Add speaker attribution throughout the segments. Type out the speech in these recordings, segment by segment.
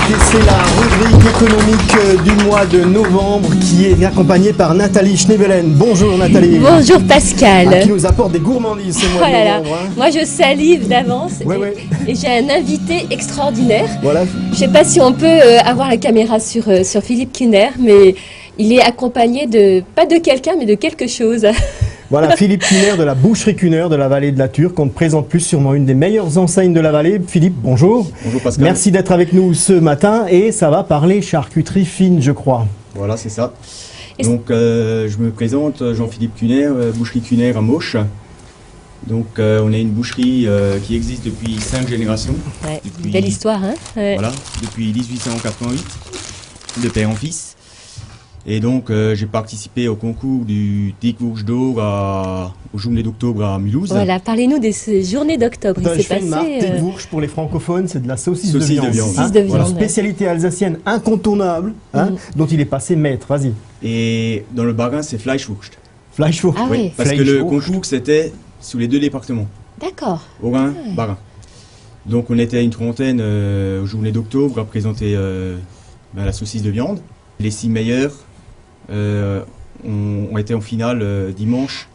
Speaker 1: et c'est la rubrique économique du mois de novembre qui est accompagnée par Nathalie Schneebelen. Bonjour Nathalie.
Speaker 2: Bonjour Pascal.
Speaker 1: Qui nous apporte des gourmandises ce mois de novembre. Hein.
Speaker 2: Moi je salive d'avance et j'ai un invité extraordinaire.
Speaker 1: Voilà.
Speaker 2: Je ne sais pas si on peut avoir la caméra sur Philippe Kuhner, mais il est accompagné de, pas de quelqu'un, mais de quelque chose.
Speaker 1: Voilà, Philippe Kuhner de la boucherie Kuhner de la vallée de la Turque. On ne présente plus, sûrement une des meilleures enseignes de la vallée. Philippe, bonjour.
Speaker 3: Bonjour Pascal.
Speaker 1: Merci d'être avec nous ce matin et ça va parler charcuterie fine, je crois.
Speaker 3: Voilà, c'est ça. Donc, je me présente, Jean-Philippe Kuhner, boucherie Kuhner à Mauch. Donc, on est une boucherie qui existe depuis 5 générations.
Speaker 2: Ouais, belle histoire, hein.
Speaker 3: Voilà, depuis 1888, de père en fils. Et donc, j'ai participé au concours du Teekwoorst d'or aux Journées d'octobre à Mulhouse.
Speaker 2: Voilà, parlez-nous des Journées d'octobre.
Speaker 1: Il s'est passé. Teekwoorst pour les francophones, c'est de la saucisse de viande.
Speaker 2: Saucisse de viande.
Speaker 1: Spécialité alsacienne incontournable, hein, dont il est passé maître. Vas-y.
Speaker 3: Et dans le Bas-Rhin, c'est Fleischwurst.
Speaker 1: Fleischwurst.
Speaker 2: Ah oui.
Speaker 3: Parce que le concours, c'était sous les 2 départements.
Speaker 2: D'accord.
Speaker 3: Haut-Rhin, Bas-Rhin. Donc, on était une trentaine aux Journées d'octobre à présenter la saucisse de viande. Les 6 meilleurs ont été en finale dimanche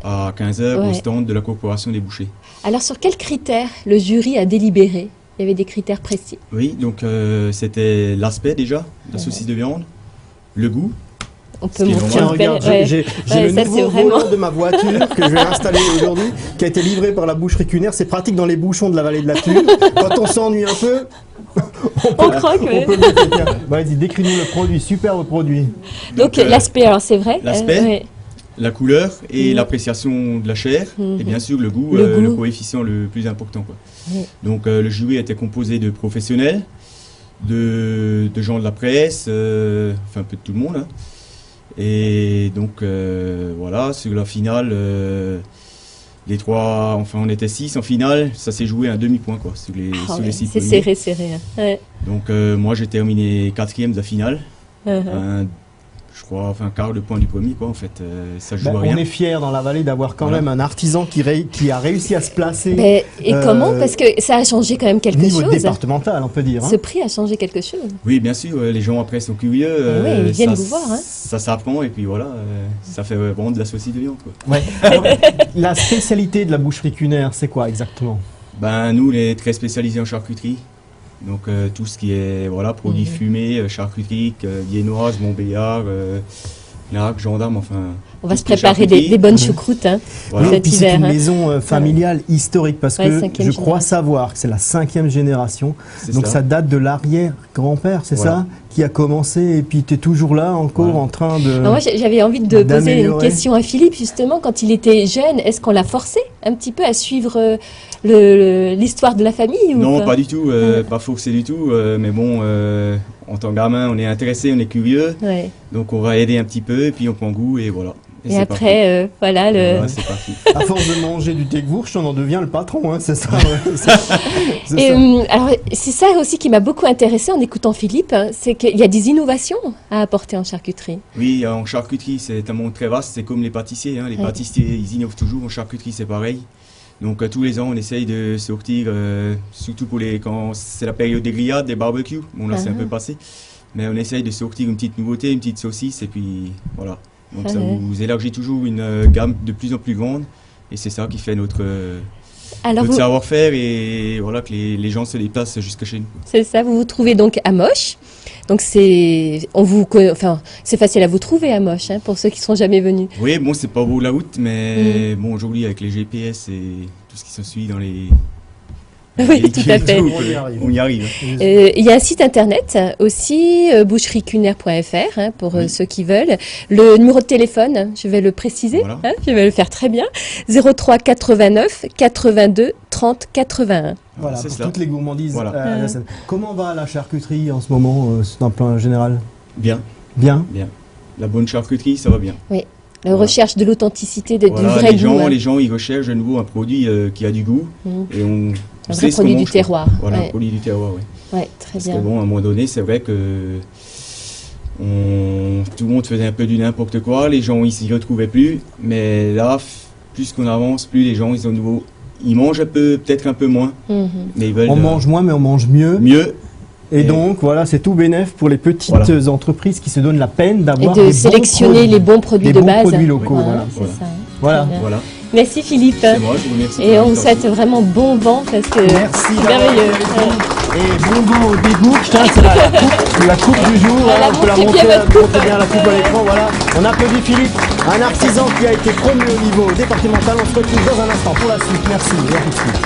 Speaker 3: à 15h au stand de la Corporation des bouchers.
Speaker 2: Alors sur quels critères le jury a délibéré? Il y avait des critères précis.
Speaker 3: Oui, donc c'était l'aspect déjà de la saucisse de viande, le goût.
Speaker 2: On peut montrer un
Speaker 1: regarde, j'ai le nouveau volant de ma voiture que je vais installer aujourd'hui, qui a été livré par la boucherie Kuhner. C'est pratique dans les bouchons de la vallée de la Turque. Quand on s'ennuie un peu,
Speaker 2: on croque.
Speaker 1: Vas-y, décris-nous le produit, superbe produit.
Speaker 2: Donc l'aspect, alors c'est vrai.
Speaker 3: L'aspect, la couleur et l'appréciation de la chair, et bien sûr le goût, le coefficient le plus important, quoi. Donc le jury était composé de professionnels, de gens de la presse, enfin un peu de tout le monde. Hein. Et donc voilà, sur la finale, les 3, enfin on était 6 en finale, ça s'est joué à un demi-point quoi, sur les 6
Speaker 2: c'est serré, serré. Hein.
Speaker 3: Donc moi j'ai terminé 4e de la finale, je crois, enfin quart de point du premier quoi en fait, ça joue à rien.
Speaker 1: On est fiers dans la vallée d'avoir quand même un artisan qui a réussi à se placer.
Speaker 2: Et comment? Parce que ça a changé quand même quelque chose.
Speaker 1: Niveau départemental on peut dire. Hein.
Speaker 2: Ce prix a changé quelque chose.
Speaker 3: Oui bien sûr, les gens après sont curieux.
Speaker 2: Ils viennent vous voir. Hein.
Speaker 3: Ça s'apprend et puis voilà, ça fait vraiment de la saucisse de viande quoi.
Speaker 1: Ouais. Alors, la spécialité de la boucherie Kuhner c'est quoi exactement?
Speaker 3: Ben nous on est très spécialisés en charcuterie. Donc tout ce qui est produits fumés, charcuterie, viennoise, Montbéliard, Clairac, gendarme, enfin...
Speaker 2: On va se préparer des bonnes choucroutes hein, cet hiver.
Speaker 1: C'est une maison familiale historique parce que je crois savoir que c'est la 5e génération. Donc ça date de l'arrière-grand-père, c'est ça? Qui a commencé et puis tu es toujours là encore en train de...
Speaker 2: Alors moi j'avais envie de poser une question à Philippe justement. Quand il était jeune, est-ce qu'on l'a forcé un petit peu à suivre l'histoire de la famille ou
Speaker 3: Non, pas du tout, pas forcé du tout, mais bon, en tant que gamin on est intéressé, on est curieux, donc on va aider un petit peu et puis on prend goût et voilà.
Speaker 2: Et après, voilà,
Speaker 3: c'est parti.
Speaker 1: À force de manger du Teekwoorst, on en devient le patron, hein, c'est ça.
Speaker 2: Alors, c'est ça aussi qui m'a beaucoup intéressé en écoutant Philippe, hein, c'est qu'il y a des innovations à apporter en charcuterie.
Speaker 3: Oui, en charcuterie, c'est un monde très vaste, c'est comme les pâtissiers. Hein, les pâtissiers, ils innovent toujours, en charcuterie, c'est pareil. Donc tous les ans, on essaye de sortir, surtout quand c'est la période des grillades, des barbecues. Bon, là, c'est un peu passé. Mais on essaye de sortir une petite nouveauté, une petite saucisse, et puis voilà. Donc ça vous élargit toujours une gamme de plus en plus grande et c'est ça qui fait notre savoir-faire et voilà que les gens se déplacent jusque chez nous.
Speaker 2: C'est ça, vous vous trouvez donc à Mauch. Donc c'est facile à vous trouver à Mauch hein, pour ceux qui ne sont jamais venus.
Speaker 3: Oui, bon c'est pas beau la route mais bon aujourd'hui avec les GPS et tout ce qui s'ensuit dans les...
Speaker 2: Oui, tout à fait.
Speaker 3: On y arrive.
Speaker 2: Il y a un site internet aussi, boucheriekuhner.fr, hein, pour ceux qui veulent. Le numéro de téléphone, je vais le préciser, hein, je vais le faire très bien, 03 89 82 30 81.
Speaker 1: Voilà, pour toutes les gourmandises. Comment va la charcuterie en ce moment, d'un plan général? Bien. Bien. Bien.
Speaker 3: La bonne charcuterie, ça va bien.
Speaker 2: Oui. La recherche de l'authenticité, du vrai goût.
Speaker 3: Les gens, ils recherchent de nouveau un produit qui a du gout. Et
Speaker 2: un vrai produit du terroir.
Speaker 3: Voilà, un produit du terroir, oui.
Speaker 2: Ouais, très bien.
Speaker 3: Parce que bon, à un moment donné, c'est vrai que tout le monde faisait un peu du n'importe quoi, les gens, ils s'y retrouvaient plus. Mais là, plus qu'on avance, plus les gens, ils mangent peut-être un peu moins. Mais ils veulent,
Speaker 1: on mange moins, mais on mange mieux.
Speaker 3: Mieux.
Speaker 1: Et donc, voilà, c'est tout bénef pour les petites entreprises qui se donnent la peine d'avoir
Speaker 2: de sélectionner les bons produits de base.
Speaker 1: Produits locaux,
Speaker 2: voilà. Merci Philippe.
Speaker 3: C'est moi, je vous remercie.
Speaker 2: Et on vous souhaite vraiment bon vent parce que c'est merveilleux.
Speaker 1: Et bon vent au dégoût, c'est la coupe du jour. On peut la montrer bien la coupe à l'écran. Voilà. On applaudit Philippe, un artisan qui a été promu au niveau départemental. On se retrouve dans un instant pour la suite. Merci. À tout de suite.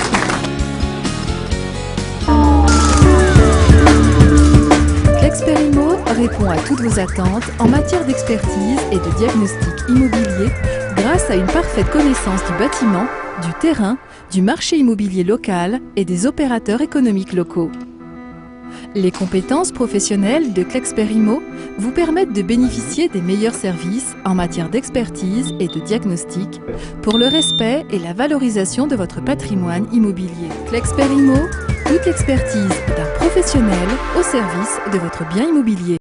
Speaker 4: Clexperimo répond à toutes vos attentes en matière d'expertise et de diagnostic immobilier grâce à une parfaite connaissance du bâtiment, du terrain, du marché immobilier local et des opérateurs économiques locaux. Les compétences professionnelles de Clexperimo vous permettent de bénéficier des meilleurs services en matière d'expertise et de diagnostic pour le respect et la valorisation de votre patrimoine immobilier. Clexperimo, toute l'expertise d'un professionnel au service de votre bien immobilier.